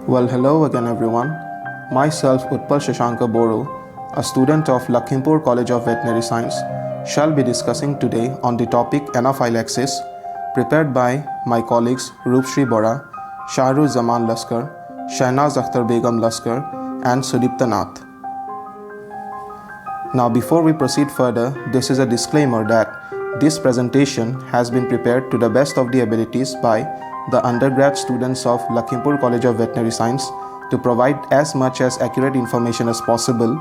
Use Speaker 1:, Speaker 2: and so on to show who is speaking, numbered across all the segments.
Speaker 1: Well, hello again, everyone. Myself, Utpal Shashankar Boro, a student of Lakhimpur College of Veterinary Science, shall be discussing today on the topic anaphylaxis, prepared by my colleagues Roopshri Bora, Shahru Zaman Laskar, Shahnaz Akhtar Begum Laskar, and Sudipta Nath. Now, before we proceed further, this is a disclaimer that this presentation has been prepared to the best of the abilities by the undergrad students of Lakhimpur College of Veterinary Science to provide as much as accurate information as possible.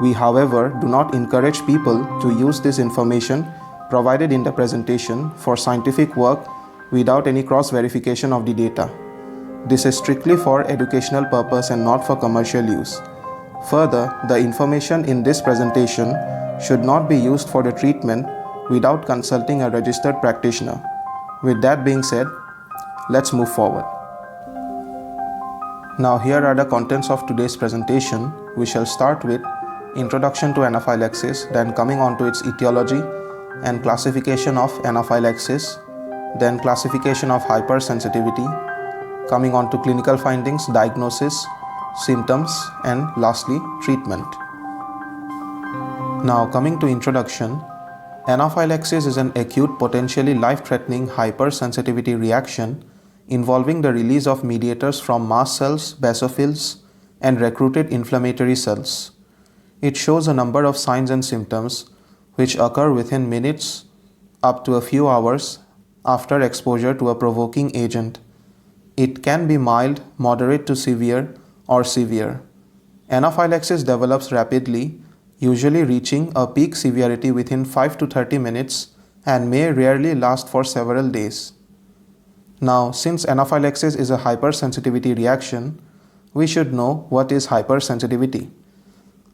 Speaker 1: We, however, do not encourage people to use this information provided in the presentation for scientific work without any cross-verification of the data. This is strictly for educational purpose and not for commercial use. Further, the information in this presentation should not be used for the treatment without consulting a registered practitioner. With that being said, let's move forward. Now here are the contents of today's presentation. We shall start with introduction to anaphylaxis, then coming on to its etiology and classification of anaphylaxis, then classification of hypersensitivity, coming on to clinical findings, diagnosis, symptoms, and lastly treatment. Now coming to introduction, anaphylaxis is an acute, potentially life-threatening hypersensitivity reaction involving the release of mediators from mast cells, basophils, and recruited inflammatory cells. It shows a number of signs and symptoms which occur within minutes up to a few hours after exposure to a provoking agent. It can be mild, moderate to severe, or severe. Anaphylaxis develops rapidly, usually reaching a peak severity within 5 to 30 minutes and may rarely last for several days. Now, since anaphylaxis is a hypersensitivity reaction, we should know what is hypersensitivity.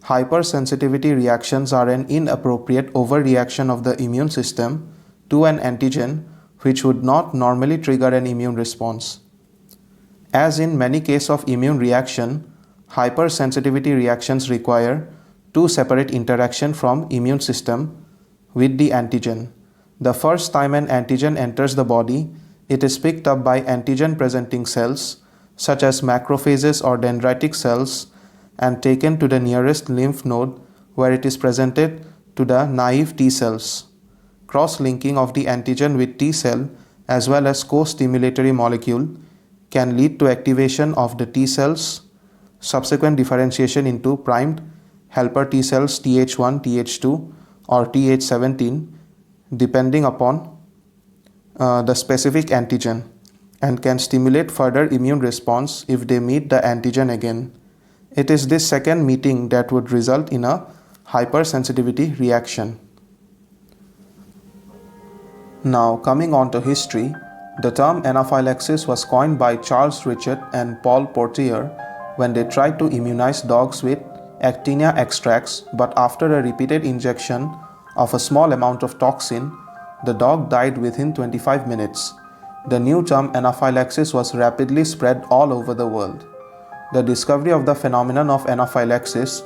Speaker 1: Hypersensitivity reactions are an inappropriate overreaction of the immune system to an antigen which would not normally trigger an immune response. As in many cases of immune reaction, hypersensitivity reactions require two separate interactions from immune system with the antigen. The first time an antigen enters the body, it is picked up by antigen-presenting cells such as macrophages or dendritic cells and taken to the nearest lymph node where it is presented to the naive T cells. Cross-linking of the antigen with T cell as well as co-stimulatory molecule can lead to activation of the T cells, subsequent differentiation into primed helper T cells Th1, Th2 or Th17 depending upon the specific antigen, and can stimulate further immune response if they meet the antigen again. It is this second meeting that would result in a hypersensitivity reaction. Now coming on to history, the term anaphylaxis was coined by Charles Richet and Paul Portier when they tried to immunize dogs with actinia extracts, but after a repeated injection of a small amount of toxin, the dog died within 25 minutes. The new term anaphylaxis was rapidly spread all over the world. The discovery of the phenomenon of anaphylaxis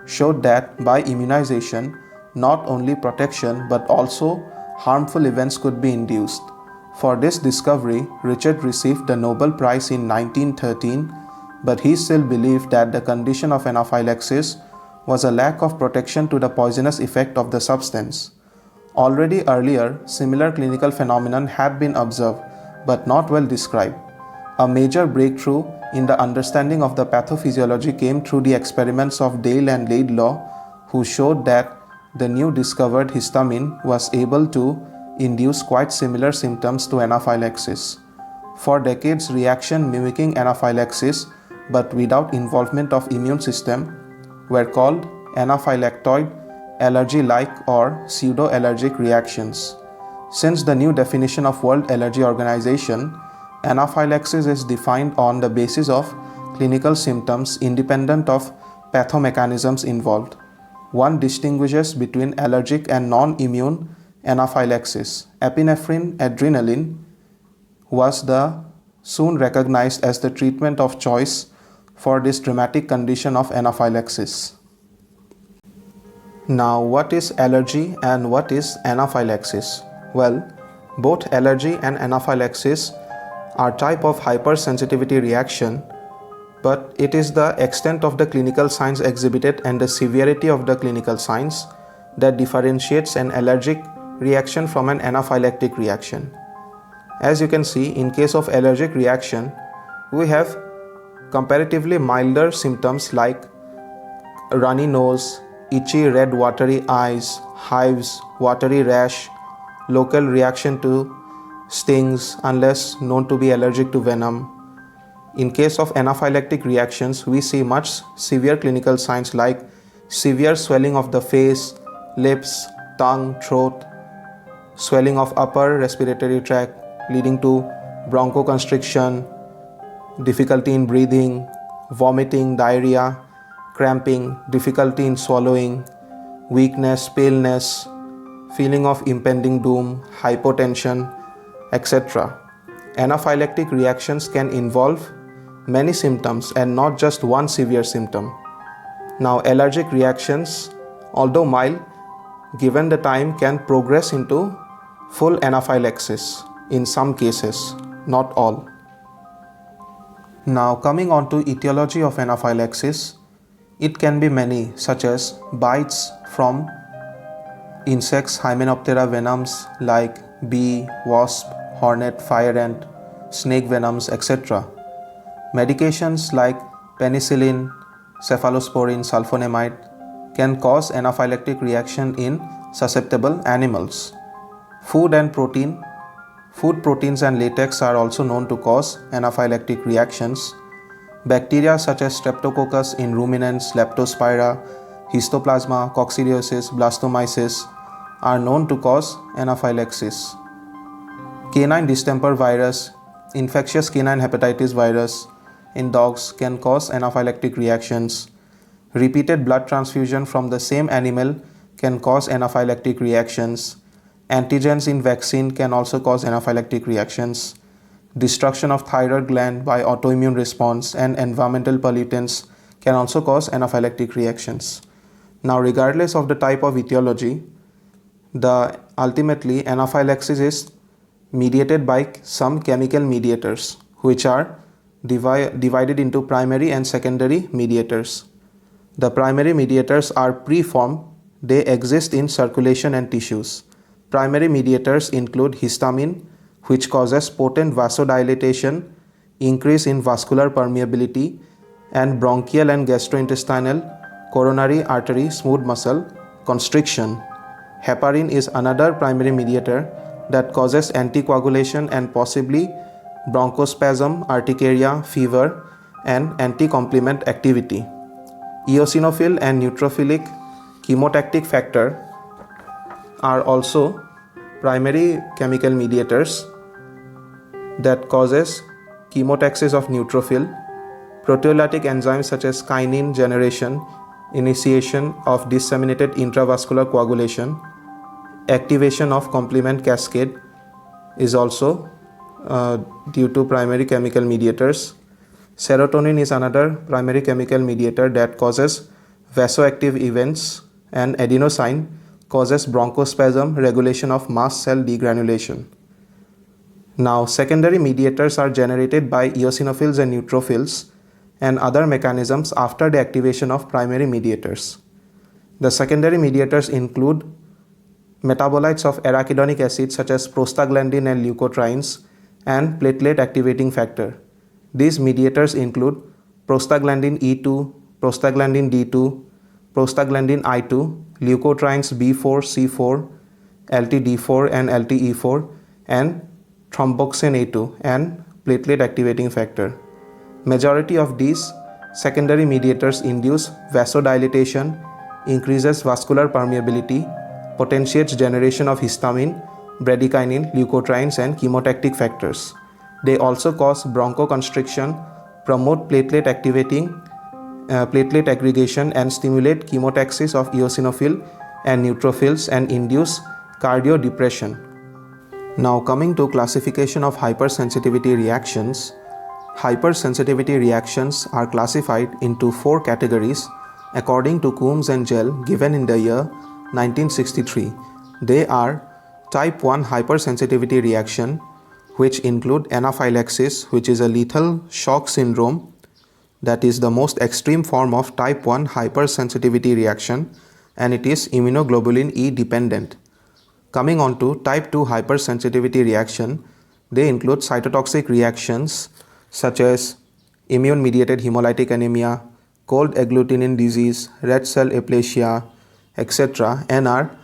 Speaker 1: showed that by immunization, not only protection but also harmful events could be induced. For this discovery, Richet received the Nobel Prize in 1913, but he still believed that the condition of anaphylaxis was a lack of protection to the poisonous effect of the substance. Already earlier, similar clinical phenomenon had been observed, but not well described. A major breakthrough in the understanding of the pathophysiology came through the experiments of Dale and Laidlaw, who showed that the new discovered histamine was able to induce quite similar symptoms to anaphylaxis. For decades, reaction mimicking anaphylaxis but without involvement of immune system were called anaphylactoid, allergy-like or pseudo-allergic reactions. Since the new definition of World Allergy Organization, anaphylaxis is defined on the basis of clinical symptoms independent of pathomechanisms involved. One distinguishes between allergic and non-immune anaphylaxis. Epinephrine adrenaline was soon recognized as the treatment of choice for this dramatic condition of anaphylaxis. Now, what is allergy and what is anaphylaxis? Well, both allergy and anaphylaxis are type of hypersensitivity reaction but it is the extent of the clinical signs exhibited and the severity of the clinical signs that differentiates an allergic reaction from an anaphylactic reaction. As you can see, in case of allergic reaction, we have comparatively milder symptoms like runny nose, itchy red watery eyes, hives, watery rash, local reaction to stings unless known to be allergic to venom. In case of anaphylactic reactions, we see much severe clinical signs like severe swelling of the face, lips, tongue, throat, swelling of upper respiratory tract leading to bronchoconstriction, difficulty in breathing, vomiting, diarrhea, cramping, difficulty in swallowing, weakness, paleness, feeling of impending doom, hypotension, etc. Anaphylactic reactions can involve many symptoms and not just one severe symptom. Now, allergic reactions, although mild, given the time, can progress into full anaphylaxis in some cases, not all. Now, coming on to etiology of anaphylaxis, it can be many, such as bites from insects, Hymenoptera venoms like bee, wasp, hornet, fire ant, snake venoms, etc. Medications like penicillin, cephalosporin, sulfonamide can cause anaphylactic reaction in susceptible animals. Food proteins and latex are also known to cause anaphylactic reactions. Bacteria such as Streptococcus in ruminants, Leptospira, Histoplasma, Coccidiosis, Blastomyces are known to cause anaphylaxis. Canine distemper virus, infectious canine hepatitis virus in dogs can cause anaphylactic reactions. Repeated blood transfusion from the same animal can cause anaphylactic reactions. Antigens in vaccine can also cause anaphylactic reactions. Destruction of thyroid gland by autoimmune response and environmental pollutants can also cause anaphylactic reactions. Now, regardless of the type of etiology, ultimately anaphylaxis is mediated by some chemical mediators, which are divided into primary and secondary mediators. The primary mediators are preformed, they exist in circulation and tissues. Primary mediators include histamine, which causes potent vasodilatation, increase in vascular permeability, and bronchial and gastrointestinal coronary artery smooth muscle constriction. Heparin is another primary mediator that causes anticoagulation and possibly bronchospasm, urticaria, fever, and anticomplement activity. Eosinophil and neutrophilic chemotactic factor are also primary chemical mediators that causes chemotaxis of neutrophil. Proteolytic enzymes such as kinin generation, initiation of disseminated intravascular coagulation, activation of complement cascade is also due to primary chemical mediators. Serotonin is another primary chemical mediator that causes vasoactive events, and adenosine causes bronchospasm, regulation of mast cell degranulation. Now, secondary mediators are generated by eosinophils and neutrophils and other mechanisms after the activation of primary mediators. The secondary mediators include metabolites of arachidonic acid such as prostaglandin and leukotrienes and platelet activating factor. These mediators include prostaglandin E2, prostaglandin D2, prostaglandin I2, leukotrienes B4, C4, LTD4 and LTE4, and thromboxane A2 and platelet activating factor. Majority of these secondary mediators induce vasodilatation, increases vascular permeability, potentiates generation of histamine, bradykinin, leukotrienes, and chemotactic factors. They also cause bronchoconstriction, promote platelet aggregation, and stimulate chemotaxis of eosinophil and neutrophils and induce cardiodepression. Now, coming to classification of hypersensitivity reactions. Hypersensitivity reactions are classified into 4 categories according to Coombs and Gell given in the year 1963. They are type 1 hypersensitivity reaction, which include anaphylaxis, which is a lethal shock syndrome, that is the most extreme form of type 1 hypersensitivity reaction, and it is immunoglobulin E dependent. Coming on to type 2 hypersensitivity reaction, they include cytotoxic reactions such as immune-mediated hemolytic anemia, cold agglutinin disease, red cell aplasia, etc. and are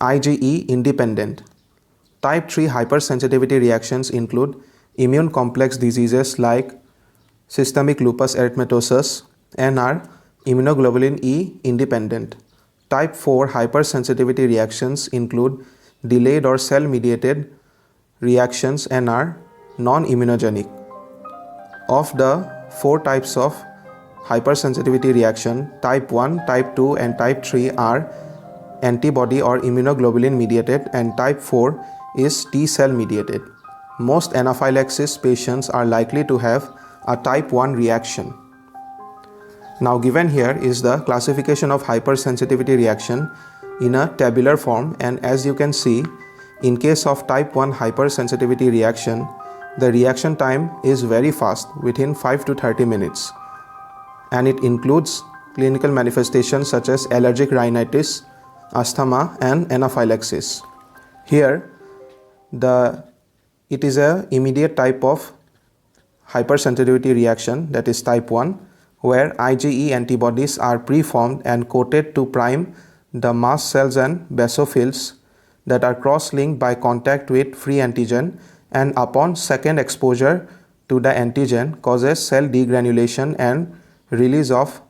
Speaker 1: IgE independent. Type 3 hypersensitivity reactions include immune complex diseases like systemic lupus erythematosus and are immunoglobulin E independent. Type 4 hypersensitivity reactions include delayed or cell-mediated reactions and are non-immunogenic. Of the 4 types of hypersensitivity reaction, type 1, type 2 and type 3 are antibody or immunoglobulin mediated, and type 4 is T-cell mediated. Most anaphylaxis patients are likely to have a type 1 reaction. Now given here is the classification of hypersensitivity reaction in a tabular form, and as you can see, in case of type 1 hypersensitivity reaction, the reaction time is very fast, within 5 to 30 minutes, and it includes clinical manifestations such as allergic rhinitis, asthma and anaphylaxis. Here it is a immediate type of hypersensitivity reaction, that is type 1, where IgE antibodies are preformed and coated to prime the mast cells and basophils that are cross-linked by contact with free antigen, and upon second exposure to the antigen causes cell degranulation and release of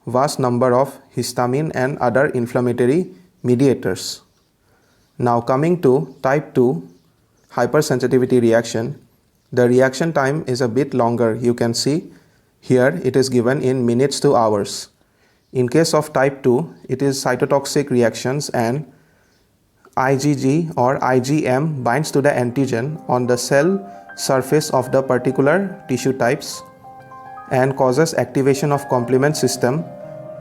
Speaker 1: vast number of histamine and other inflammatory mediators. Now coming to type 2 hypersensitivity reaction, the reaction time is a bit longer. You can see here it is given in minutes to hours. In case of type 2, it is cytotoxic reactions and IgG or IgM binds to the antigen on the cell surface of the particular tissue types and causes activation of complement system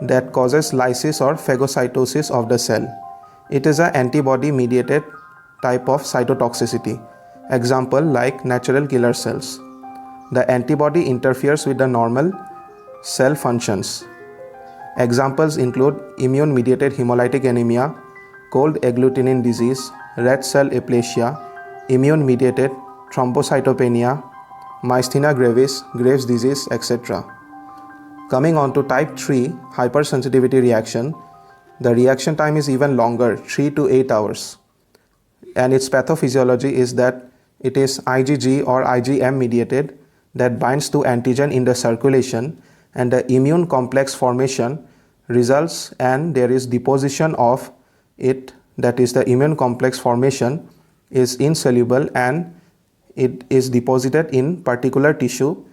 Speaker 1: that causes lysis or phagocytosis of the cell. It is an antibody mediated type of cytotoxicity. Example like natural killer cells. The antibody interferes with the normal cell functions. Examples include immune mediated hemolytic anemia, cold agglutinin disease, red cell aplasia, immune mediated thrombocytopenia, myasthenia gravis, Graves' disease, etc. Coming on to type 3 hypersensitivity reaction, the reaction time is even longer, 3 to 8 hours. And its pathophysiology is that it is IgG or IgM mediated that binds to antigen in the circulation, and the immune complex formation results and there is deposition of it, that is the immune complex formation is insoluble and it is deposited in particular tissue,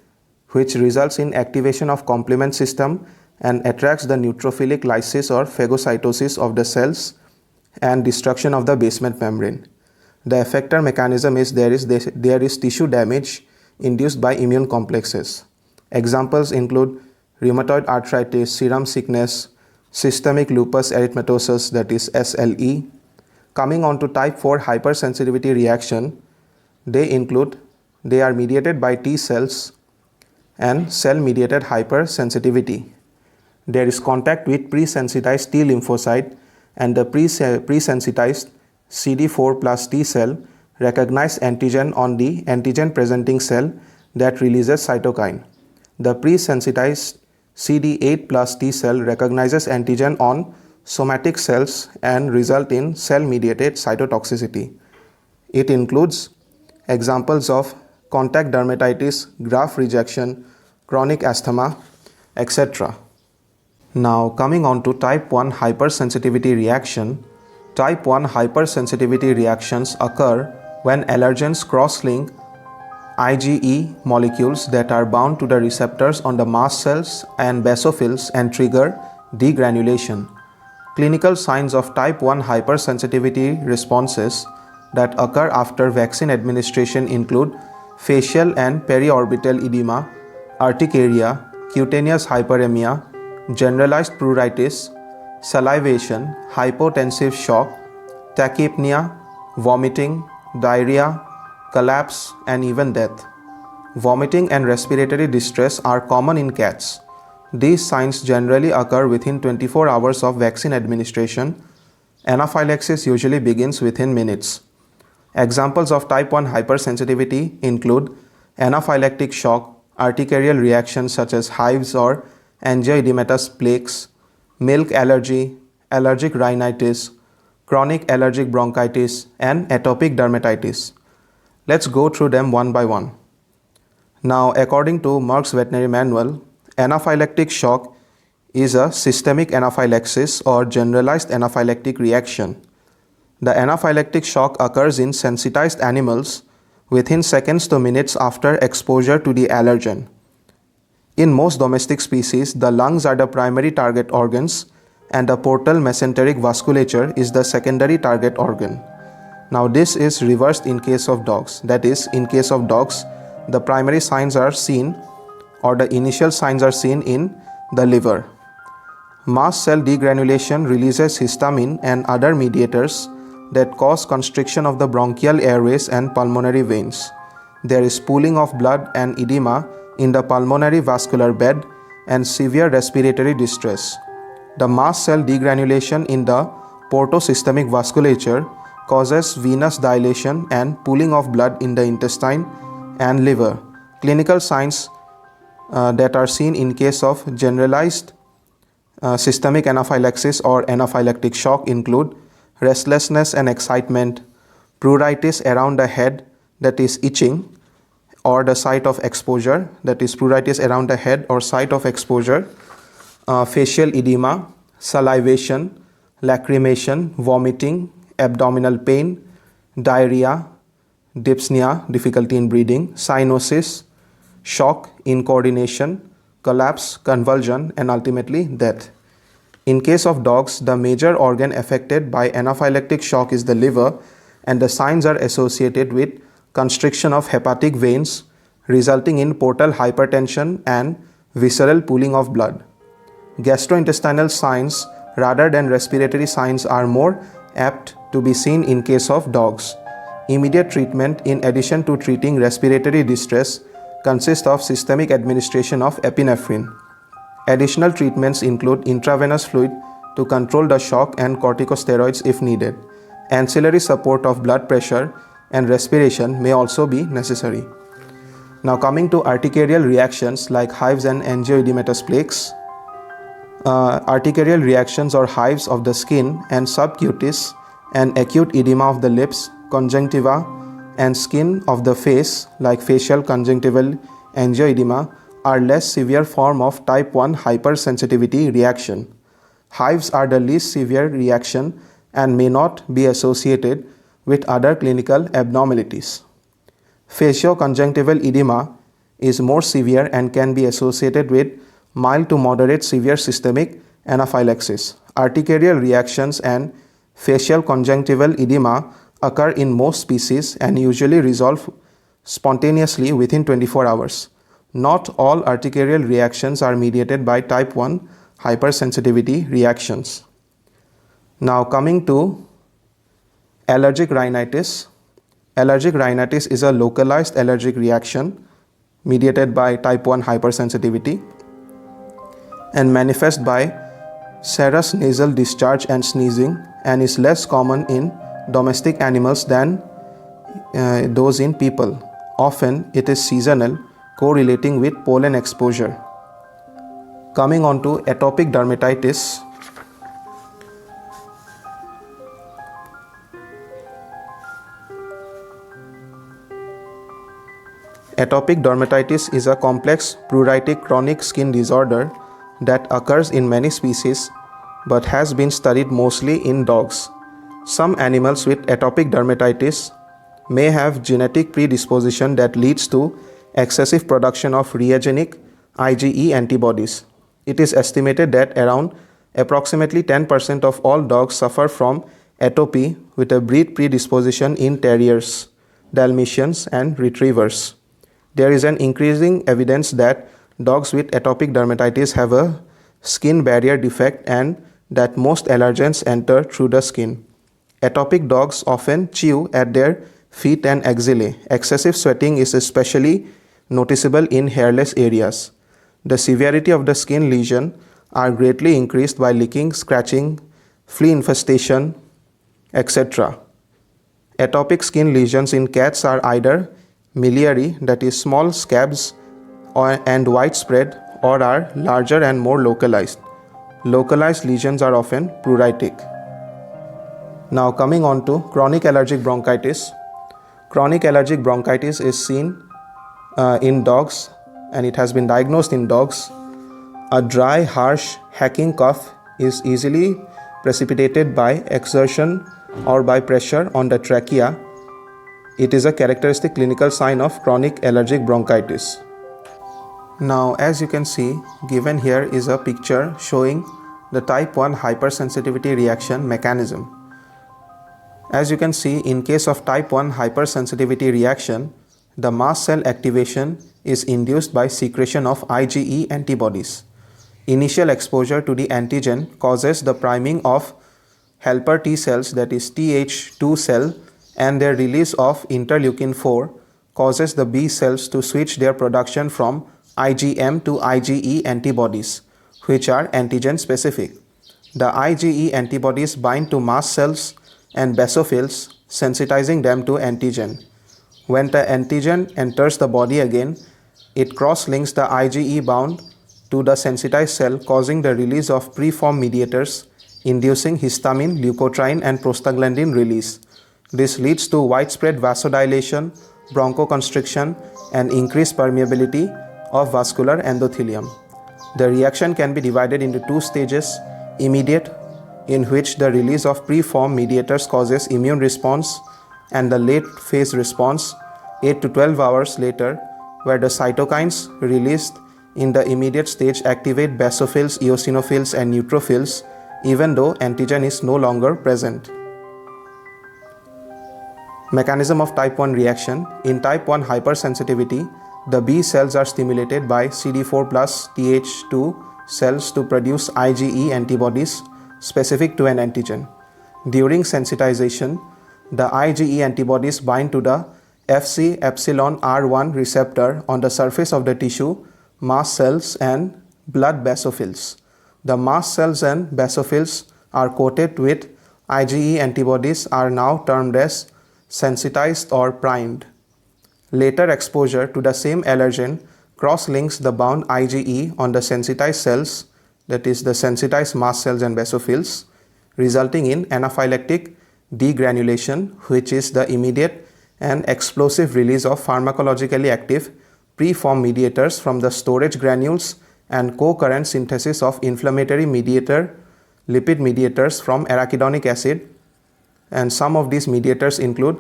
Speaker 1: which results in activation of complement system and attracts the neutrophilic lysis or phagocytosis of the cells and destruction of the basement membrane. The effector mechanism is there is tissue damage induced by immune complexes. Examples include rheumatoid arthritis, serum sickness, systemic lupus erythematosus, that is SLE. Coming on to type 4 hypersensitivity reaction, they are mediated by T cells and cell mediated hypersensitivity. There is contact with pre-sensitized T lymphocyte, and the pre-sensitized CD4 plus T cell recognize antigen on the antigen presenting cell that releases cytokine. The pre-sensitized CD8 plus T cell recognizes antigen on somatic cells and result in cell mediated cytotoxicity. It includes examples of contact dermatitis, graft rejection, chronic asthma, etc. Now coming on to type 1 hypersensitivity reaction, type 1 hypersensitivity reactions occur when allergens cross-link IgE molecules that are bound to the receptors on the mast cells and basophils and trigger degranulation. Clinical signs of type 1 hypersensitivity responses that occur after vaccine administration include facial and periorbital edema, urticaria, cutaneous hyperemia, generalized pruritus, salivation, hypotensive shock, tachypnea, vomiting, diarrhea, collapse, and even death. Vomiting and respiratory distress are common in cats. These signs generally occur within 24 hours of vaccine administration. Anaphylaxis usually begins within minutes. Examples of type 1 hypersensitivity include anaphylactic shock, urticarial reactions such as hives or angioedematous plaques, milk allergy, allergic rhinitis, chronic allergic bronchitis, and atopic dermatitis. Let's go through them one by one. Now, according to Merck's Veterinary Manual, anaphylactic shock is a systemic anaphylaxis or generalized anaphylactic reaction. The anaphylactic shock occurs in sensitized animals within seconds to minutes after exposure to the allergen. In most domestic species, the lungs are the primary target organs and the portal mesenteric vasculature is the secondary target organ. Now, this is reversed in case of dogs. That is, in case of dogs, the primary signs are seen or the initial signs are seen in the liver. Mast cell degranulation releases histamine and other mediators that cause constriction of the bronchial airways and pulmonary veins. There is pooling of blood and edema in the pulmonary vascular bed and severe respiratory distress. The mast cell degranulation in the portosystemic vasculature causes venous dilation and pooling of blood in the intestine and liver. Clinical signs that are seen in case of generalized systemic anaphylaxis or anaphylactic shock include restlessness and excitement, pruritus around the head, that is itching, or the site of exposure, that is pruritus around the head or site of exposure, facial edema, salivation, lacrimation, vomiting, abdominal pain, diarrhea, dyspnea, difficulty in breathing, cyanosis, shock, incoordination, collapse, convulsion, and ultimately death. In case of dogs, the major organ affected by anaphylactic shock is the liver, and the signs are associated with constriction of hepatic veins, resulting in portal hypertension and visceral pooling of blood. Gastrointestinal signs rather than respiratory signs are more apt to be seen in case of dogs. Immediate treatment, in addition to treating respiratory distress, consists of systemic administration of epinephrine. Additional treatments include intravenous fluid to control the shock and corticosteroids if needed. Ancillary support of blood pressure and respiration may also be necessary. Now, coming to urticarial reactions like hives and angioedematous plaques. Urticarial reactions or hives of the skin and subcutis and acute edema of the lips, conjunctiva, and skin of the face like facial conjunctival angioedema are less severe form of type 1 hypersensitivity reaction. Hives are the least severe reaction and may not be associated with other clinical abnormalities. Facioconjunctival edema is more severe and can be associated with mild to moderate severe systemic anaphylaxis. Urticarial reactions and facial conjunctival edema occur in most species and usually resolve spontaneously within 24 hours. Not all urticarial reactions are mediated by type 1 hypersensitivity reactions. Now, coming to allergic rhinitis. Allergic rhinitis is a localized allergic reaction mediated by type 1 hypersensitivity and manifests by serous nasal discharge and sneezing, and is less common in domestic animals than those in people. Often it is seasonal, correlating with pollen exposure. Coming on to atopic dermatitis. Atopic dermatitis is a complex pruritic chronic skin disorder that occurs in many species but has been studied mostly in dogs. Some animals with atopic dermatitis may have genetic predisposition that leads to excessive production of reagenic IgE antibodies. It is estimated that around approximately 10% of all dogs suffer from atopy with a breed predisposition in terriers, Dalmatians, and retrievers. There is an increasing evidence that dogs with atopic dermatitis have a skin barrier defect and that most allergens enter through the skin. Atopic dogs often chew at their feet and axillae. Excessive sweating is especially noticeable in hairless areas. The severity of the skin lesion are greatly increased by licking, scratching, flea infestation, etc. Atopic skin lesions in cats are either miliary, that is small scabs and widespread, or are larger and more localized. Localized lesions are often pruritic. Now coming on to chronic allergic bronchitis. Chronic allergic bronchitis is seen in dogs, and it has been diagnosed in dogs. A dry, harsh, hacking cough is easily precipitated by exertion or by pressure on the trachea. It is a characteristic clinical sign of chronic allergic bronchitis. Now, as you can see, given here is a picture showing the type 1 hypersensitivity reaction mechanism. As you can see, in case of type 1 hypersensitivity reaction, the mast cell activation is induced by secretion of IgE antibodies. Initial exposure to the antigen causes the priming of helper T cells, that is Th2 cell, and their release of interleukin 4 causes the B cells to switch their production from IgM to IgE antibodies, which are antigen specific. The IgE antibodies bind to mast cells and basophils, sensitizing them to antigen. When the antigen enters the body again, it cross-links the IgE bound to the sensitized cell, causing the release of preformed mediators, inducing histamine, leukotriene, and prostaglandin release. This leads to widespread vasodilation, bronchoconstriction, and increased permeability of vascular endothelium. The reaction can be divided into two stages: immediate, in which the release of preformed mediators causes immune response, and the late phase response, 8 to 12 hours later, where the cytokines released in the immediate stage activate basophils, eosinophils, and neutrophils, even though antigen is no longer present. Mechanism of type 1 reaction. In type 1 hypersensitivity, the B cells are stimulated by CD4 plus Th2 cells to produce IgE antibodies specific to an antigen. During sensitization, the IgE antibodies bind to the Fc epsilon R1 receptor on the surface of the tissue, mast cells, and blood basophils. The mast cells and basophils are coated with IgE antibodies are now termed as sensitized or primed. Later exposure to the same allergen cross-links the bound IgE on the sensitized cells, that is the sensitized mast cells and basophils, resulting in anaphylactic degranulation, which is the immediate and explosive release of pharmacologically active preformed mediators from the storage granules and co-current synthesis of inflammatory mediator, lipid mediators from arachidonic acid, and some of these mediators include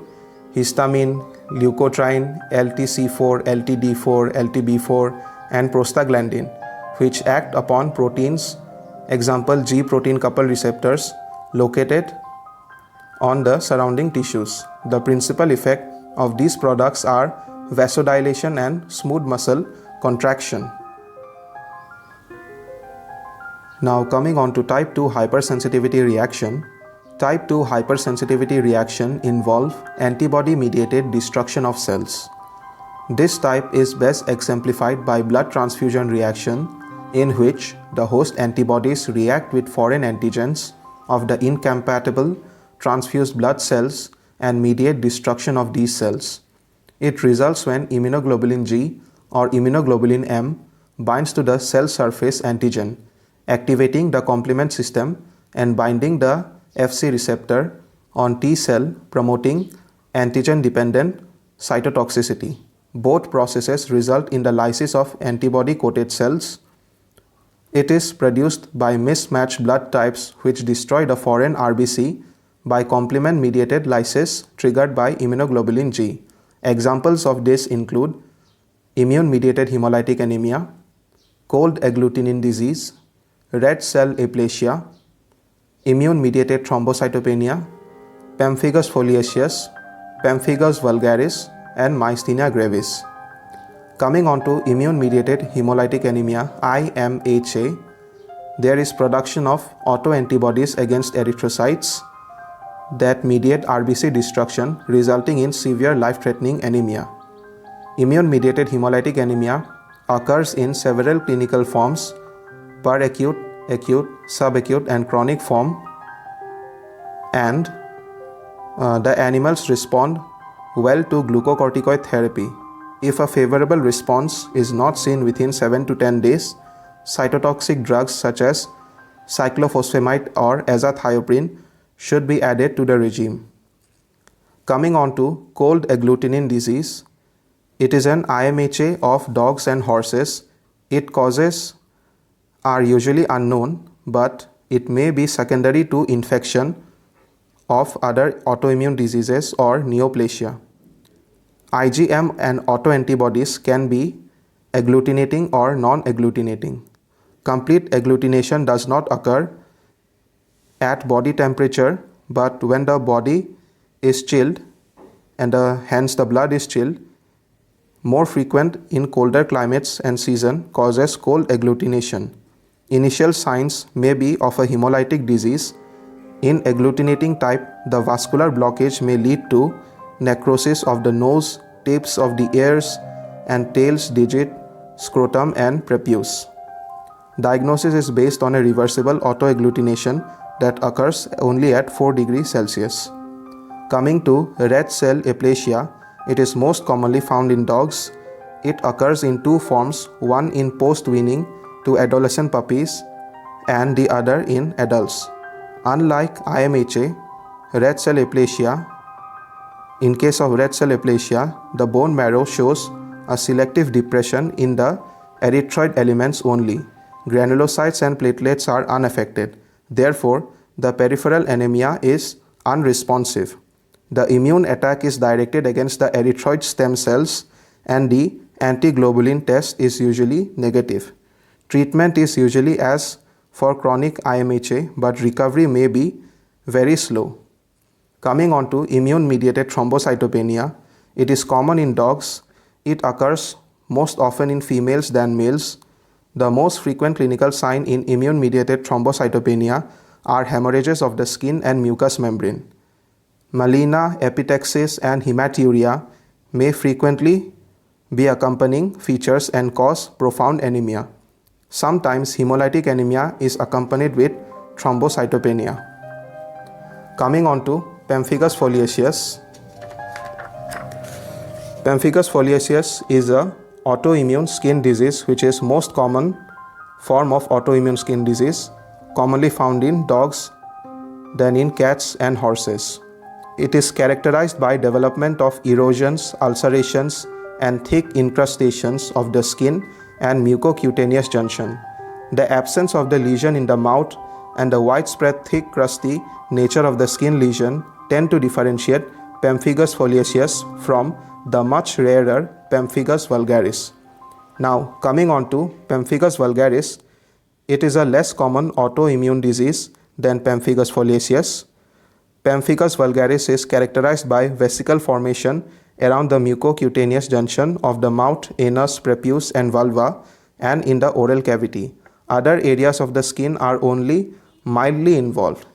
Speaker 1: histamine, leukotriene, LTC4, LTD4, LTB4, and prostaglandin, which act upon proteins, example G protein coupled receptors, located on the surrounding tissues. The principal effect of these products are vasodilation and smooth muscle contraction. Now coming on to type 2 hypersensitivity reaction. Type 2 hypersensitivity reaction involve antibody-mediated destruction of cells. This type is best exemplified by blood transfusion reaction, in which the host antibodies react with foreign antigens of the incompatible transfused blood cells and mediate destruction of these cells. It results when immunoglobulin G or immunoglobulin M binds to the cell surface antigen, activating the complement system and binding the Fc receptor on T cell, promoting antigen-dependent cytotoxicity. Both processes result in the lysis of antibody-coated cells. It is produced by mismatched blood types which destroy the foreign RBC by complement-mediated lysis triggered by immunoglobulin G. Examples of this include immune-mediated hemolytic anemia, cold agglutinin disease, red cell aplasia, immune-mediated thrombocytopenia, pemphigus foliaceus, pemphigus vulgaris, and myasthenia gravis. Coming on to immune-mediated hemolytic anemia, IMHA, there is production of autoantibodies against erythrocytes that mediate RBC destruction, resulting in severe life-threatening anemia. Immune-mediated hemolytic anemia occurs in several clinical forms: per-acute, acute, subacute, and chronic form, and the animals respond well to glucocorticoid therapy. If a favorable response is not seen within 7 to 10 days, cytotoxic drugs such as cyclophosphamide or azathioprine should be added to the regime. Coming on to cold agglutinin disease, it is an IMHA of dogs and horses. Its causes are usually unknown, but it may be secondary to infection of other autoimmune diseases or neoplasia. IgM and autoantibodies can be agglutinating or non-agglutinating. Complete agglutination does not occur at body temperature, but when the body is chilled and hence the blood is chilled, more frequent in colder climates and season, causes cold agglutination. Initial signs may be of a hemolytic disease. In agglutinating type, the vascular blockage may lead to necrosis of the nose, tips of the ears and tails, digit, scrotum and prepuce. Diagnosis is based on a reversible autoagglutination that occurs only at 4 degrees Celsius. Coming to red cell aplasia, it is most commonly found in dogs. It occurs in two forms, one in post-weaning to adolescent puppies and the other in adults. Unlike IMHA, in case of red cell aplasia, the bone marrow shows a selective depression in the erythroid elements only. Granulocytes and platelets are unaffected. Therefore, the peripheral anemia is unresponsive. The immune attack is directed against the erythroid stem cells and the antiglobulin test is usually negative. Treatment is usually as for chronic IMHA, but recovery may be very slow. Coming on to immune-mediated thrombocytopenia, it is common in dogs. It occurs most often in females than males. The most frequent clinical sign in immune-mediated thrombocytopenia are hemorrhages of the skin and mucous membrane. Melena, epitaxis, and hematuria may frequently be accompanying features and cause profound anemia. Sometimes hemolytic anemia is accompanied with thrombocytopenia. Coming on to pemphigus foliaceus. Pemphigus foliaceus is a autoimmune skin disease which is most common form of autoimmune skin disease, commonly found in dogs than in cats and horses. It is characterized by development of erosions, ulcerations, and thick incrustations of the skin and mucocutaneous junction. The absence of the lesion in the mouth and the widespread thick crusty nature of the skin lesion tend to differentiate pemphigus foliaceus from the much rarer pemphigus vulgaris. Now, coming on to pemphigus vulgaris, it is a less common autoimmune disease than pemphigus foliaceus. Pemphigus vulgaris is characterized by vesicle formation around the mucocutaneous junction of the mouth, anus, prepuce, and vulva, and in the oral cavity. Other areas of the skin are only mildly involved.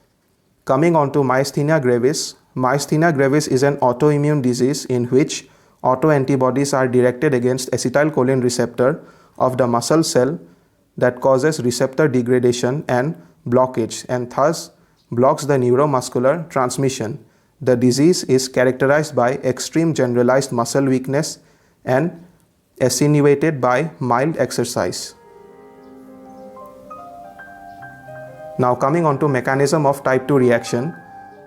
Speaker 1: Coming on to myasthenia gravis. Myasthenia gravis is an autoimmune disease in which autoantibodies are directed against acetylcholine receptor of the muscle cell that causes receptor degradation and blockage and thus blocks the neuromuscular transmission. The disease is characterized by extreme generalized muscle weakness and attenuated by mild exercise. Now coming on to mechanism of type 2 reaction.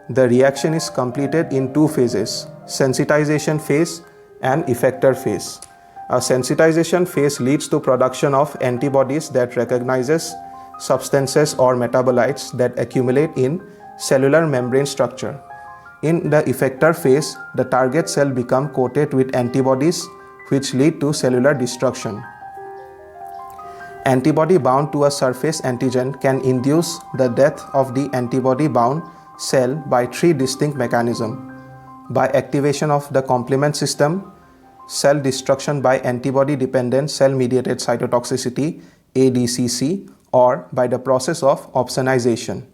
Speaker 1: The reaction is completed in two phases, sensitization phase and effector phase. A sensitization phase leads to production of antibodies that recognizes substances or metabolites that accumulate in cellular membrane structure. In the effector phase, the target cell becomes coated with antibodies which lead to cellular destruction. Antibody bound to a surface antigen can induce the death of the antibody bound cell by three distinct mechanisms: by activation of the complement system, cell destruction by antibody dependent cell mediated cytotoxicity ADCC, or by the process of opsonization.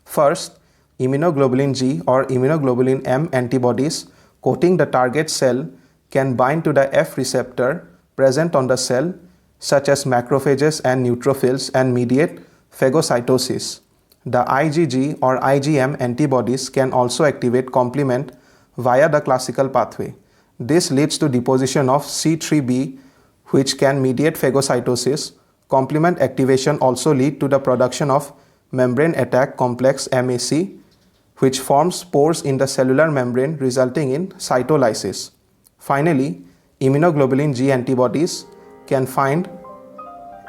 Speaker 1: First, immunoglobulin G or immunoglobulin M antibodies coating the target cell can bind to the F receptor present on the cell, such as macrophages and neutrophils, and mediate phagocytosis. The IgG or IgM antibodies can also activate complement via the classical pathway. This leads to deposition of C3b, which can mediate phagocytosis. Complement activation also leads to the production of membrane attack complex MAC, which forms pores in the cellular membrane, resulting in cytolysis. Finally, immunoglobulin G antibodies can find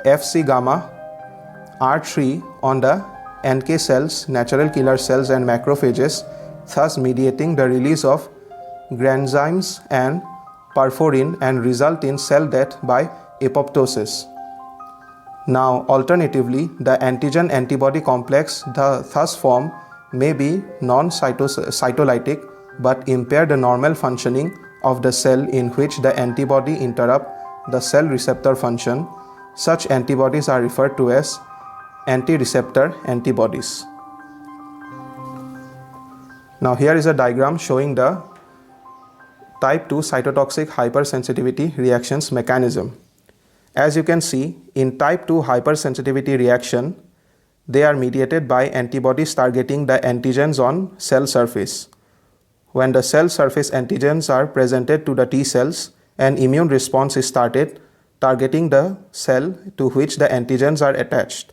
Speaker 1: Fc gamma R3 on the NK cells, natural killer cells, and macrophages, thus mediating the release of granzymes and perforin and result in cell death by apoptosis. Now, alternatively, the antigen-antibody complex thus formed may be non-cytolytic but impair the normal functioning of the cell in which the antibody interrupt the cell receptor function. Such antibodies are referred to as anti-receptor antibodies. Now here is a diagram showing the type 2 cytotoxic hypersensitivity reactions mechanism. As you can see, in type 2 hypersensitivity reaction, they are mediated by antibodies targeting the antigens on cell surface. When the cell surface antigens are presented to the T cells, an immune response is started targeting the cell to which the antigens are attached.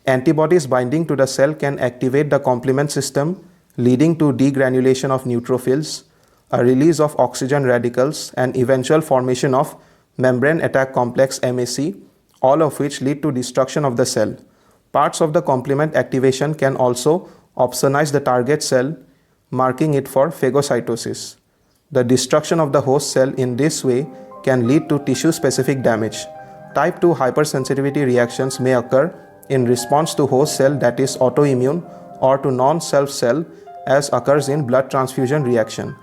Speaker 1: Antibodies binding to the cell can activate the complement system, leading to degranulation of neutrophils, a release of oxygen radicals, and eventual formation of membrane attack complex MAC, all of which lead to destruction of the cell. Parts of the complement activation can also opsonize the target cell, marking it for phagocytosis. The destruction of the host cell in this way can lead to tissue-specific damage. Type 2 hypersensitivity reactions may occur in response to host cell, that is autoimmune, or to non-self cell, as occurs in blood transfusion reaction.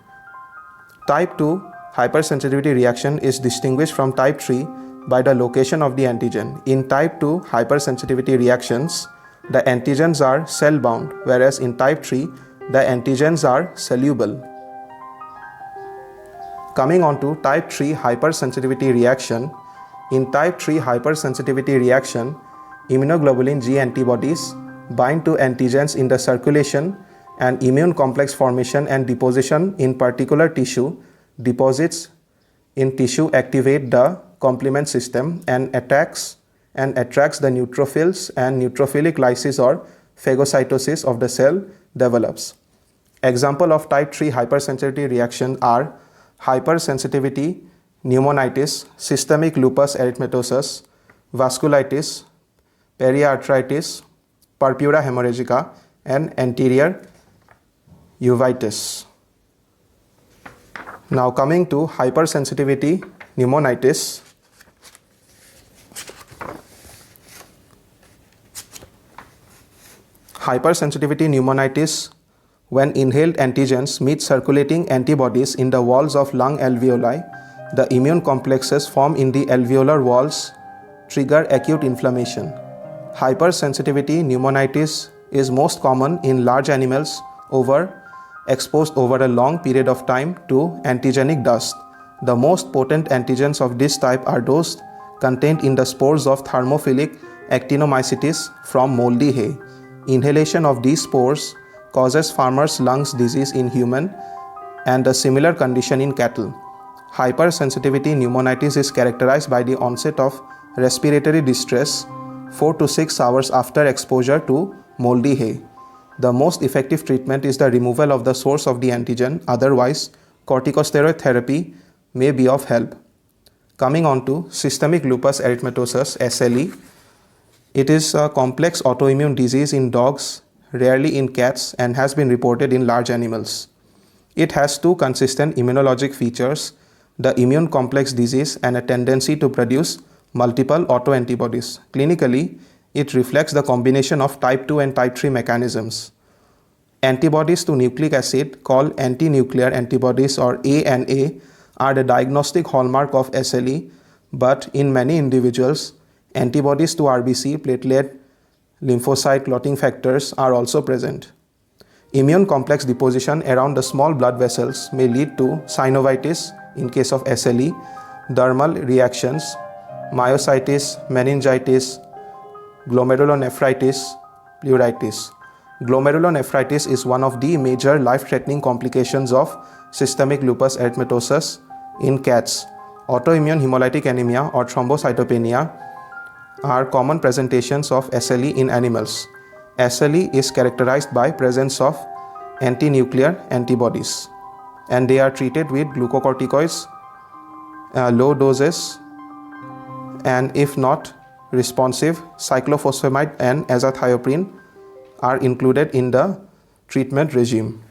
Speaker 1: Type 2 hypersensitivity reaction is distinguished from type 3 by the location of the antigen. In type 2 hypersensitivity reactions, the antigens are cell-bound, whereas in type 3, the antigens are soluble. Coming on to type 3 hypersensitivity reaction, in type 3 hypersensitivity reaction, immunoglobulin G antibodies bind to antigens in the circulation, and immune complex formation and deposition in particular tissue. Deposits in tissue activate the complement system and attracts the neutrophils, and neutrophilic lysis or phagocytosis of the cell develops. Example of type 3 hypersensitivity reaction are hypersensitivity pneumonitis, systemic lupus erythematosus, vasculitis, periarthritis, purpura hemorrhagica, and anterior uveitis. Now coming to hypersensitivity pneumonitis. Hypersensitivity pneumonitis, when inhaled antigens meet circulating antibodies in the walls of lung alveoli, the immune complexes formed in the alveolar walls trigger acute inflammation. Hypersensitivity pneumonitis is most common in large animals exposed over a long period of time to antigenic dust. The most potent antigens of this type are those contained in the spores of thermophilic actinomycetes from moldy hay. Inhalation of these spores causes farmers' lungs disease in human and a similar condition in cattle. Hypersensitivity pneumonitis is characterized by the onset of respiratory distress 4 to 6 hours after exposure to moldy hay. The most effective treatment is the removal of the source of the antigen, otherwise corticosteroid therapy may be of help. Coming on to systemic lupus erythematosus (SLE), it is a complex autoimmune disease in dogs, rarely in cats, and has been reported in large animals. It has two consistent immunologic features: the immune complex disease and a tendency to produce multiple autoantibodies. Clinically, it reflects the combination of type 2 and type 3 mechanisms. Antibodies to nucleic acid, called anti-nuclear antibodies or ANA, are the diagnostic hallmark of SLE, but in many individuals, antibodies to RBC, platelet, lymphocyte clotting factors are also present. Immune complex deposition around the small blood vessels may lead to synovitis, in case of SLE, dermal reactions, myositis, meningitis, glomerulonephritis, pleuritis. Glomerulonephritis is one of the major life-threatening complications of systemic lupus erythematosus in cats. Autoimmune hemolytic anemia or thrombocytopenia are common presentations of SLE in animals. SLE is characterized by presence of anti-nuclear antibodies, and they are treated with glucocorticoids, low doses, and if not responsive, cyclophosphamide and azathioprine are included in the treatment regime.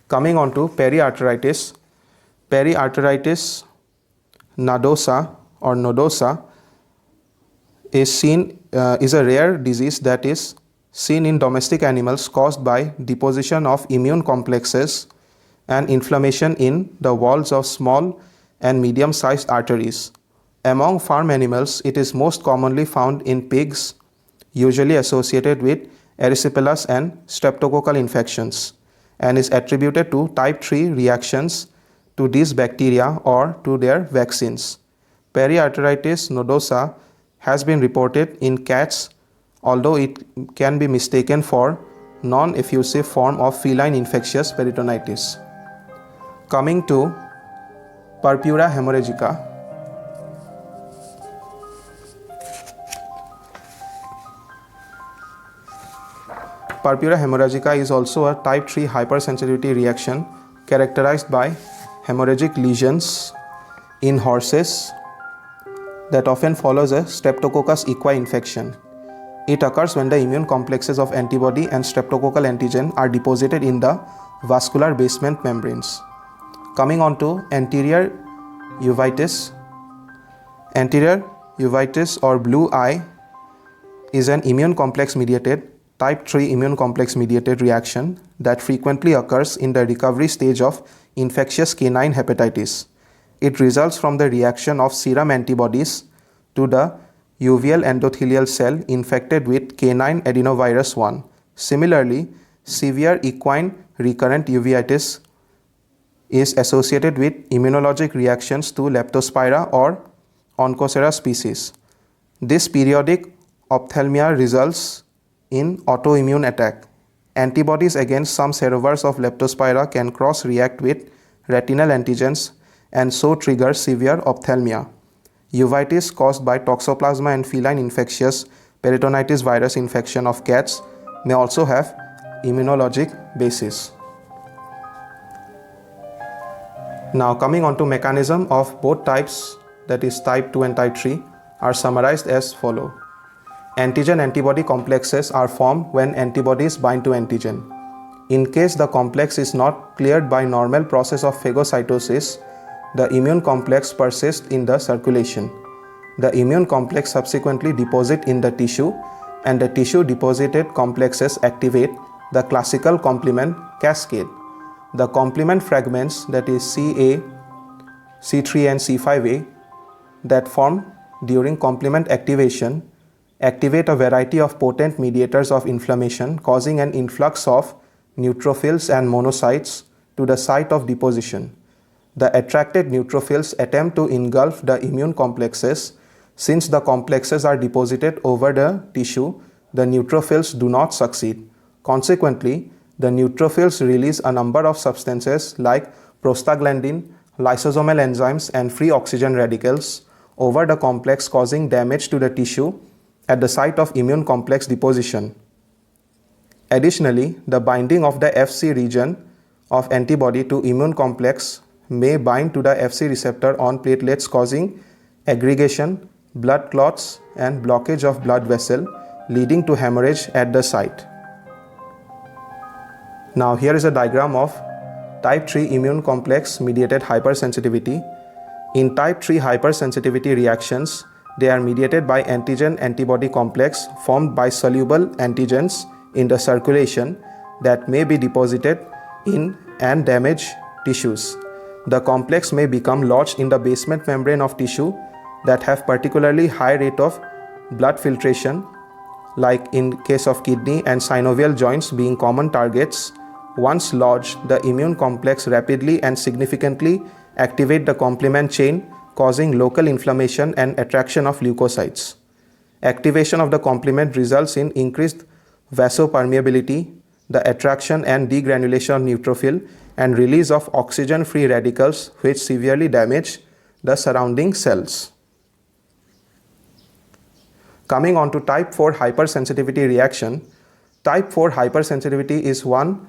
Speaker 1: Coming on to periarteritis. Periarteritis nodosa or nodosa is a rare disease that is seen in domestic animals caused by deposition of immune complexes and inflammation in the walls of small and medium-sized arteries. Among farm animals, it is most commonly found in pigs, usually associated with erysipelas and streptococcal infections, and is attributed to type 3 reactions to these bacteria or to their vaccines. Periarteritis nodosa has been reported in cats, although it can be mistaken for non-effusive form of feline infectious peritonitis. Coming to purpura hemorrhagica. Purpura hemorrhagica is also a type 3 hypersensitivity reaction characterized by hemorrhagic lesions in horses that often follows a Streptococcus equi infection. It occurs when the immune complexes of antibody and streptococcal antigen are deposited in the vascular basement membranes. Coming on to anterior uveitis. Anterior uveitis or blue eye is an immune complex mediated type 3 immune complex mediated reaction that frequently occurs in the recovery stage of infectious canine hepatitis. It results from the reaction of serum antibodies to the uveal endothelial cell infected with canine adenovirus 1. Similarly, severe equine recurrent uveitis is associated with immunologic reactions to Leptospira or Onchocerca species. This periodic ophthalmia results in autoimmune attack. Antibodies against some serovars of Leptospira can cross-react with retinal antigens and so trigger severe ophthalmia. Uveitis caused by Toxoplasma and feline infectious peritonitis virus infection of cats may also have immunologic basis. Now coming on to mechanism of both types, that is type 2 and type 3, are summarized as follow. Antigen-antibody complexes are formed when antibodies bind to antigen. In case the complex is not cleared by normal process of phagocytosis, the immune complex persists in the circulation. The immune complex subsequently deposit in the tissue, and the tissue deposited complexes activate the classical complement cascade. The complement fragments, that is CA, C3 and C5a, that form during complement activation activate a variety of potent mediators of inflammation, causing an influx of neutrophils and monocytes to the site of deposition. The attracted neutrophils attempt to engulf the immune complexes. Since the complexes are deposited over the tissue, the neutrophils do not succeed. Consequently, the neutrophils release a number of substances like prostaglandin, lysosomal enzymes, and free oxygen radicals over the complex, causing damage to the tissue at the site of immune complex deposition. Additionally, the binding of the Fc region of antibody to immune complex may bind to the Fc receptor on platelets, causing aggregation, blood clots, and blockage of blood vessel, leading to hemorrhage at the site. Now here is a diagram of type 3 immune complex mediated hypersensitivity. In type 3 hypersensitivity reactions, they are mediated by antigen-antibody complex formed by soluble antigens in the circulation that may be deposited in and damage tissues. The complex may become lodged in the basement membrane of tissue that have particularly high rate of blood filtration, like in case of kidney and synovial joints being common targets. Once lodged, the immune complex rapidly and significantly activate the complement chain, causing local inflammation and attraction of leukocytes. Activation of the complement results in increased vasopermeability, the attraction and degranulation of neutrophil, and release of oxygen-free radicals which severely damage the surrounding cells. Coming on to type 4 hypersensitivity reaction, type 4 hypersensitivity is one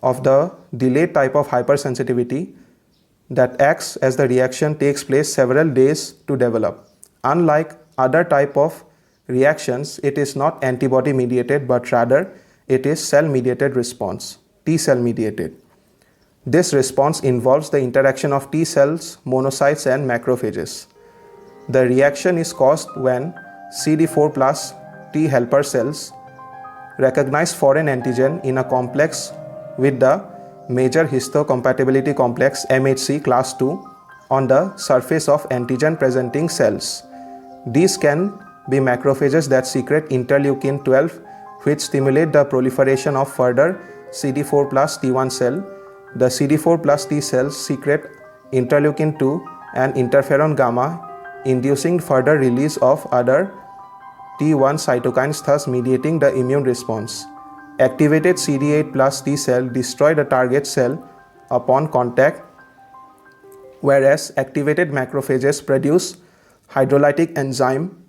Speaker 1: of the delayed type of hypersensitivity that acts as the reaction takes place several days to develop. Unlike other type of reactions, it is not antibody mediated but rather it is cell mediated response, T cell mediated. This response involves the interaction of T cells, monocytes and macrophages. The reaction is caused when CD4 plus T helper cells recognize foreign antigen in a complex with the major histocompatibility complex MHC class II on the surface of antigen presenting cells. These can be macrophages that secrete interleukin 12 which stimulate the proliferation of further CD4 plus T1 cell. The CD4 plus T cells secrete interleukin 2 and interferon gamma, inducing further release of other T1 cytokines, thus mediating the immune response. Activated CD8 plus T cell destroy the target cell upon contact, whereas activated macrophages produce hydrolytic enzyme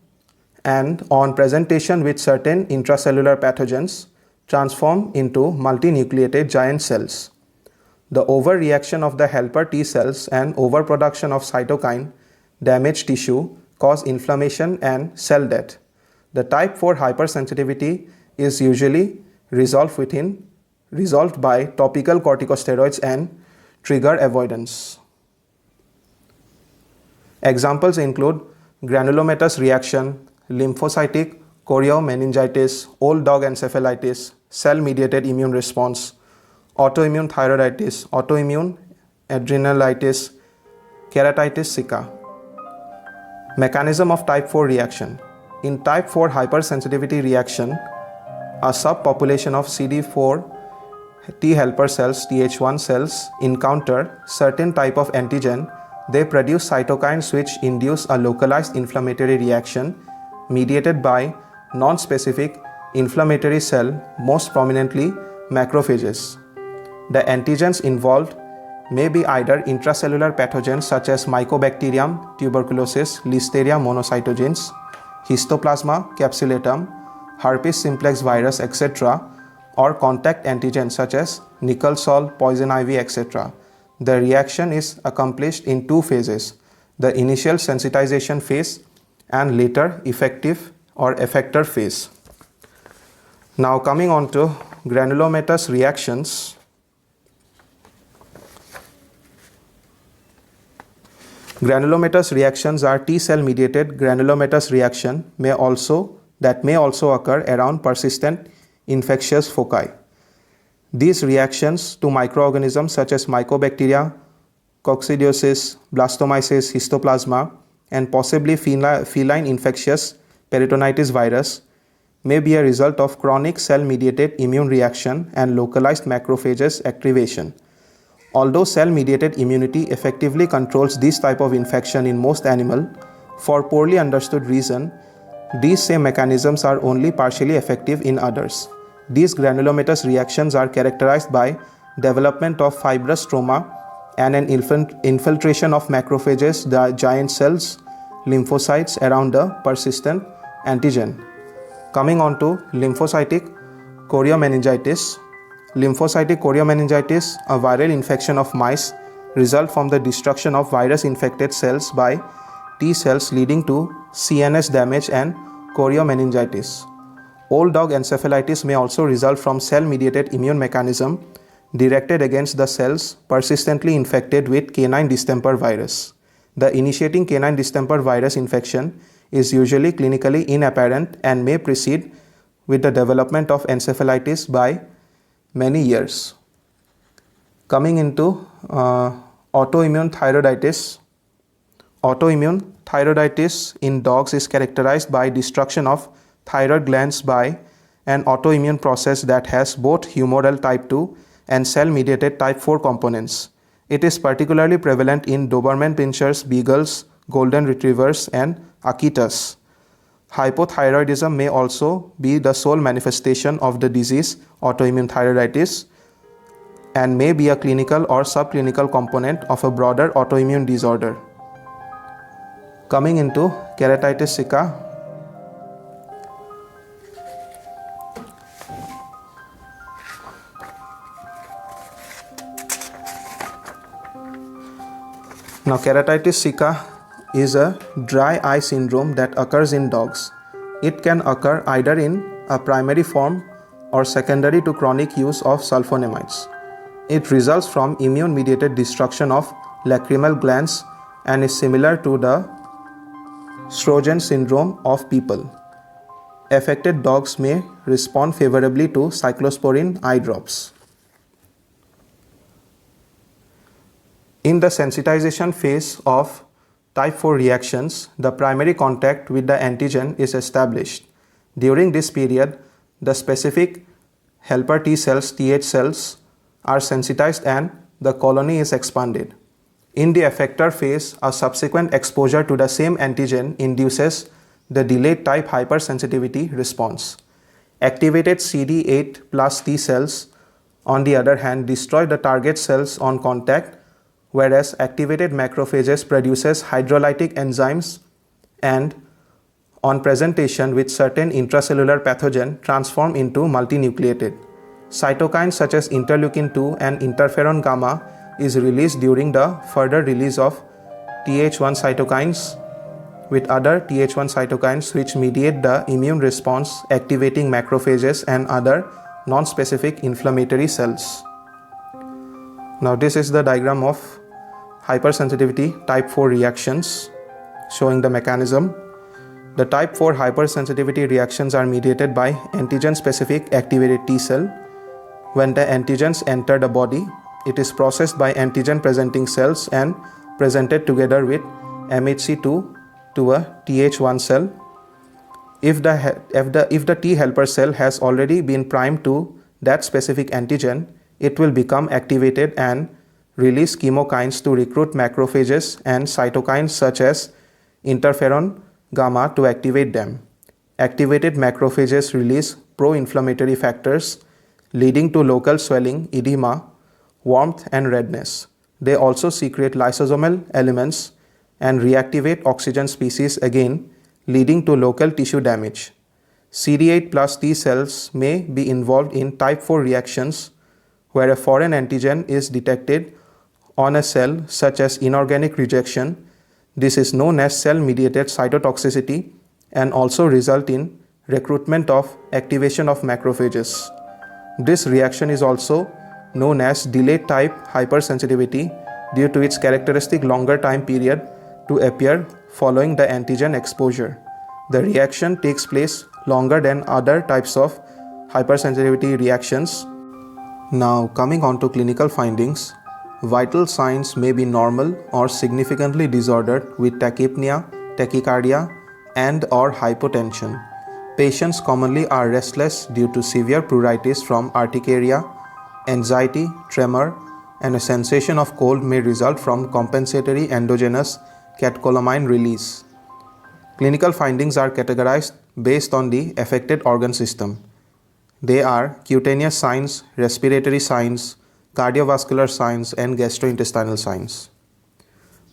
Speaker 1: and on presentation with certain intracellular pathogens transform into multinucleated giant cells. The overreaction of the helper T cells and overproduction of cytokine damage tissue cause inflammation and cell death. The type 4 hypersensitivity is usually resolved by topical corticosteroids and trigger avoidance. Examples include granulomatous reaction, lymphocytic choriomeningitis, old dog encephalitis, cell-mediated immune response, autoimmune thyroiditis, autoimmune adrenalitis, keratitis sicca. Mechanism of type 4 reaction. In type 4 hypersensitivity reaction, a subpopulation of CD4 T helper cells, Th1 cells, encounter certain type of antigen. They produce cytokines which induce a localized inflammatory reaction mediated by non-specific inflammatory cell, most prominently macrophages. The antigens involved may be either intracellular pathogens such as Mycobacterium tuberculosis, Listeria monocytogenes, Histoplasma capsulatum, herpes simplex virus, etc., or contact antigens such as nickel sol, poison ivy, etc. The reaction is accomplished in two phases, the initial sensitization phase and later effective or effector phase. Now coming on to granulomatous reactions. Granulomatous reactions are T cell mediated granulomatous reaction that may also occur around persistent infectious foci. These reactions to microorganisms such as Mycobacteria, coccidiosis, blastomyces, histoplasma, and possibly feline infectious peritonitis virus may be a result of chronic cell-mediated immune reaction and localized macrophages activation. Although cell-mediated immunity effectively controls this type of infection in most animals, for poorly understood reason, these same mechanisms are only partially effective in others. These granulomatous reactions are characterized by development of fibrous stroma and an infiltration of macrophages, the giant cells, lymphocytes around the persistent antigen. Coming on to lymphocytic choriomeningitis. Lymphocytic choriomeningitis, a viral infection of mice, result from the destruction of virus-infected cells by T cells leading to CNS damage and choriomeningitis. Old dog encephalitis may also result from cell-mediated immune mechanism directed against the cells persistently infected with canine distemper virus. The initiating canine distemper virus infection is usually clinically inapparent and may proceed with the development of encephalitis by many years. Coming into autoimmune thyroiditis. Autoimmune thyroiditis in dogs is characterized by destruction of thyroid glands by an autoimmune process that has both humoral type 2 and cell-mediated type 4 components. It is particularly prevalent in Doberman pinschers, beagles, golden retrievers, and Akitas. Hypothyroidism may also be the sole manifestation of the disease autoimmune thyroiditis and may be a clinical or subclinical component of a broader autoimmune disorder. Coming into keratitis sicca. Now, keratitis sicca is a dry eye syndrome that occurs in dogs. It can occur either in a primary form or secondary to chronic use of sulfonamides. It results from immune-mediated destruction of lacrimal glands and is similar to the Sjögren syndrome of people. Affected dogs may respond favorably to cyclosporin eye drops. In the sensitization phase of type 4 reactions, the primary contact with the antigen is established. During this period, the specific helper T cells, Th cells, are sensitized and the colony is expanded. In the effector phase, a subsequent exposure to the same antigen induces the delayed type hypersensitivity response. Activated CD8 plus T cells, on the other hand, destroy the target cells on contact, whereas activated macrophages produces hydrolytic enzymes and, on presentation with certain intracellular pathogen, transform into multinucleated. Cytokines such as interleukin-2 and interferon gamma is released during the further release of Th1 cytokines with other Th1 cytokines which mediate the immune response, activating macrophages and other non-specific inflammatory cells. Now this is the diagram of hypersensitivity type 4 reactions showing the mechanism. The type 4 hypersensitivity reactions are mediated by antigen-specific activated T cell. When the antigens enter the body, it is processed by antigen-presenting cells and presented together with MHC2 to a Th1 cell. If the T helper cell has already been primed to that specific antigen, it will become activated and release chemokines to recruit macrophages and cytokines such as interferon gamma to activate them. Activated macrophages release pro-inflammatory factors leading to local swelling, edema, warmth and redness. They also secrete lysosomal elements and reactivate oxygen species again, leading to local tissue damage. CD8 plus T cells may be involved in type 4 reactions where a foreign antigen is detected on a cell such as inorganic rejection. This is known as cell-mediated cytotoxicity and also result in recruitment of activation of macrophages. This reaction is also known as delayed type hypersensitivity due to its characteristic longer time period to appear following the antigen exposure. The reaction takes place longer than other types of hypersensitivity reactions. Now coming on to clinical findings, vital signs may be normal or significantly disordered with tachypnea, tachycardia and or hypotension. Patients commonly are restless due to severe pruritus from urticaria, anxiety, tremor, and a sensation of cold may result from compensatory endogenous catecholamine release. Clinical findings are categorized based on the affected organ system. They are cutaneous signs, respiratory signs, cardiovascular signs, and gastrointestinal signs.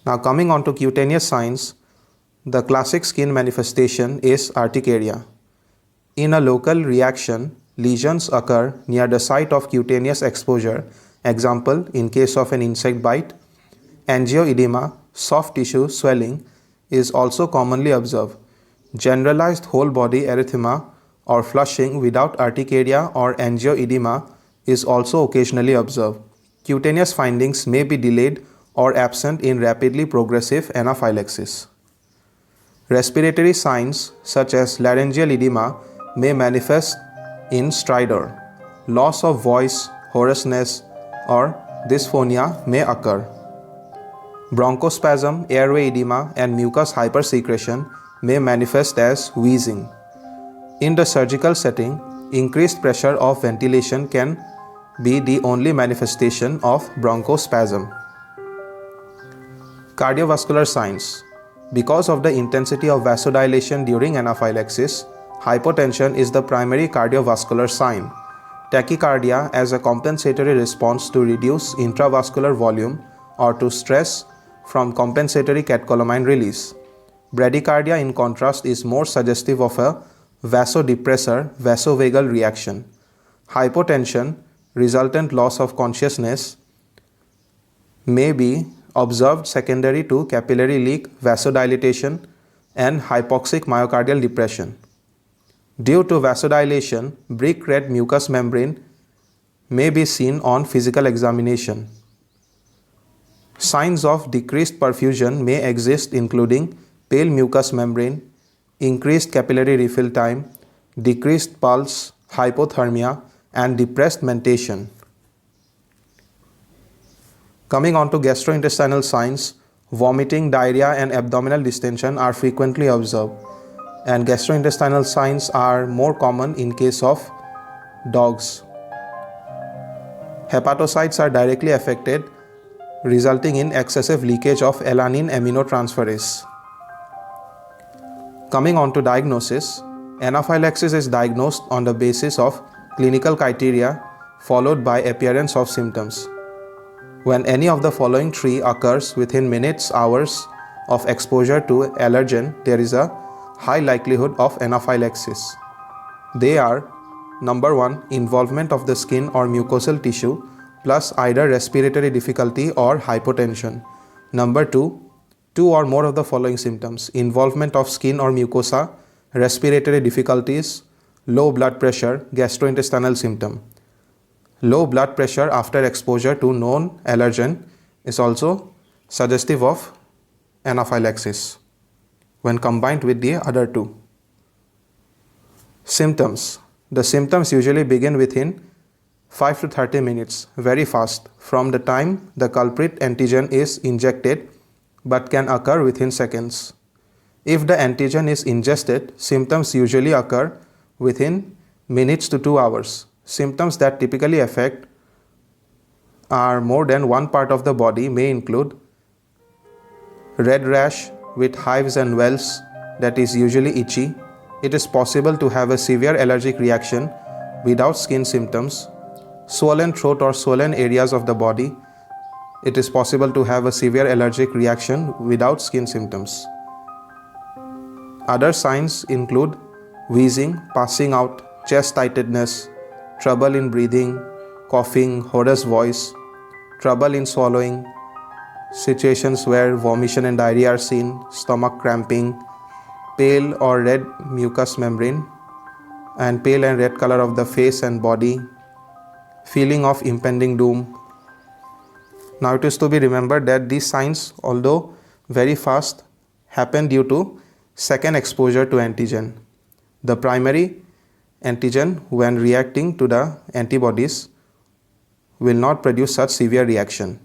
Speaker 1: Now coming on to cutaneous signs, the classic skin manifestation is urticaria. In a local reaction, lesions occur near the site of cutaneous exposure. Example, in case of an insect bite, angioedema, soft tissue swelling is also commonly observed. Generalized whole body erythema or flushing without urticaria or angioedema is also occasionally observed. Cutaneous findings may be delayed or absent in rapidly progressive anaphylaxis. Respiratory signs such as laryngeal edema may manifest in stridor. Loss of voice, hoarseness, or dysphonia may occur. Bronchospasm, airway edema, and mucus hypersecretion may manifest as wheezing. In the surgical setting, increased pressure of ventilation can be the only manifestation of bronchospasm. Cardiovascular signs. Because of the intensity of vasodilation during anaphylaxis, hypotension is the primary cardiovascular sign. Tachycardia as a compensatory response to reduce intravascular volume or to stress from compensatory catecholamine release. Bradycardia, in contrast, is more suggestive of a vasodepressor vasovagal reaction. Hypotension, resultant loss of consciousness, may be observed secondary to capillary leak, vasodilatation, and hypoxic myocardial depression. Due to vasodilation, brick red mucous membrane may be seen on physical examination. Signs of decreased perfusion may exist, including pale mucous membrane, increased capillary refill time, decreased pulse, hypothermia, and depressed mentation. Coming on to gastrointestinal signs, vomiting, diarrhea, and abdominal distension are frequently observed, and gastrointestinal signs are more common in case of dogs. Hepatocytes are directly affected, resulting in excessive leakage of alanine aminotransferase. Coming on to diagnosis, anaphylaxis is diagnosed on the basis of clinical criteria followed by appearance of symptoms. When any of the following three occurs within minutes, hours of exposure to allergen, there is a high likelihood of anaphylaxis. They are: number 1, involvement of the skin or mucosal tissue plus either respiratory difficulty or hypotension. Number 2, two or more of the following symptoms: involvement of skin or mucosa, respiratory difficulties, low blood pressure, gastrointestinal symptom. Low blood pressure after exposure to known allergen is also suggestive of anaphylaxis when combined with the other two. Symptoms. The symptoms usually begin within 5 to 30 minutes, very fast, from the time the culprit antigen is injected, but can occur within seconds. If the antigen is ingested, symptoms usually occur within minutes to 2 hours. Symptoms that typically affect are more than one part of the body may include red rash with hives and wells that is usually itchy. It is possible to have a severe allergic reaction without skin symptoms. Swollen throat or swollen areas of the body. It is possible to have a severe allergic reaction without skin symptoms. Other signs include wheezing, passing out, chest tightness, trouble in breathing, coughing, hoarse voice, trouble in swallowing, situations where vomition and diarrhea are seen, stomach cramping, pale or red mucous membrane, and pale and red color of the face and body, feeling of impending doom. Now it is to be remembered that these signs, although very fast, happen due to second exposure to antigen. The primary antigen, when reacting to the antibodies, will not produce such severe reaction.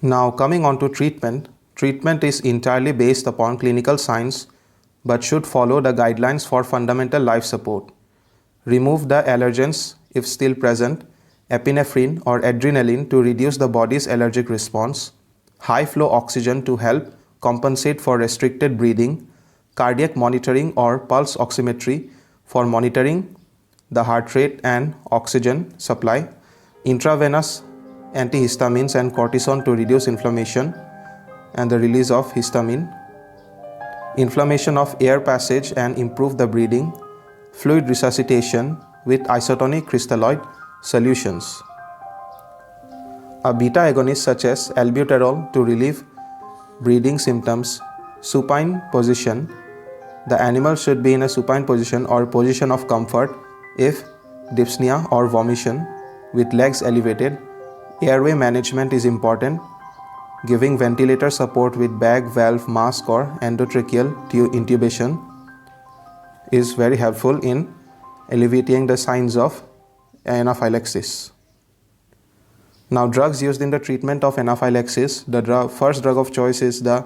Speaker 1: Now coming on to treatment. Treatment is entirely based upon clinical signs but should follow the guidelines for fundamental life support. Remove the allergens if still present, epinephrine or adrenaline to reduce the body's allergic response, high flow oxygen to help compensate for restricted breathing, cardiac monitoring or pulse oximetry for monitoring the heart rate and oxygen supply, intravenous antihistamines and cortisone to reduce inflammation and the release of histamine, inflammation of air passage and improve the breathing, fluid resuscitation with isotonic crystalloid solutions. A beta agonist such as albuterol to relieve breathing symptoms, supine position. The animal should be in a supine position or position of comfort if dyspnea or vomition with legs elevated. Airway management is important. Giving ventilator support with bag, valve, mask or endotracheal intubation is very helpful in alleviating the signs of anaphylaxis. Now, drugs used in the treatment of anaphylaxis. The first drug of choice is the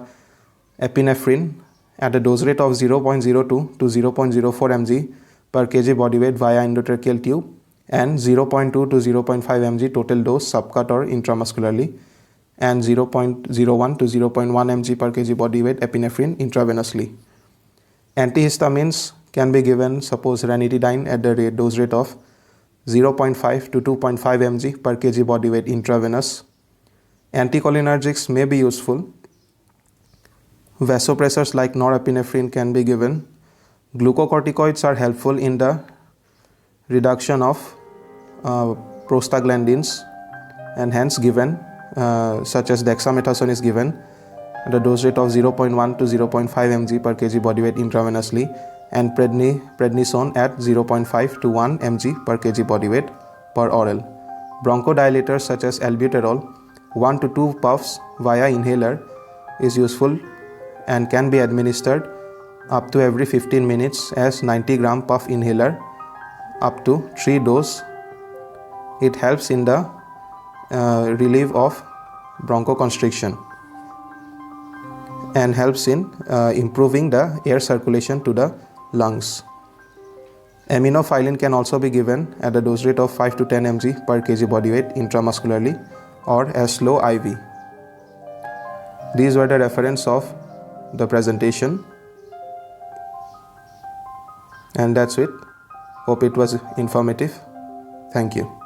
Speaker 1: epinephrine at a dose rate of 0.02 to 0.04 mg per kg body weight via endotracheal tube and 0.2 to 0.5 mg total dose subcut or intramuscularly. and 0.01 to 0.1 mg per kg body weight epinephrine intravenously. Antihistamines can be given, suppose ranitidine, at the dose rate of 0.5 to 2.5 mg per kg body weight intravenous. Anticholinergics may be useful. Vasopressors like norepinephrine can be given. Glucocorticoids are helpful in the reduction of prostaglandins and hence given, such as dexamethasone is given at a dose rate of 0.1 to 0.5 mg per kg body weight intravenously, and prednisone at 0.5 to 1 mg per kg body weight per oral. Bronchodilators such as albuterol 1 to 2 puffs via inhaler is useful and can be administered up to every 15 minutes as 90 gram puff inhaler up to 3 dose. It helps in the relief of bronchoconstriction and helps in improving the air circulation to the lungs. Aminophylline can also be given at a dose rate of 5 to 10 mg per kg body weight intramuscularly or as slow IV. These were the reference of the presentation, and that's it. Hope it was informative. Thank you.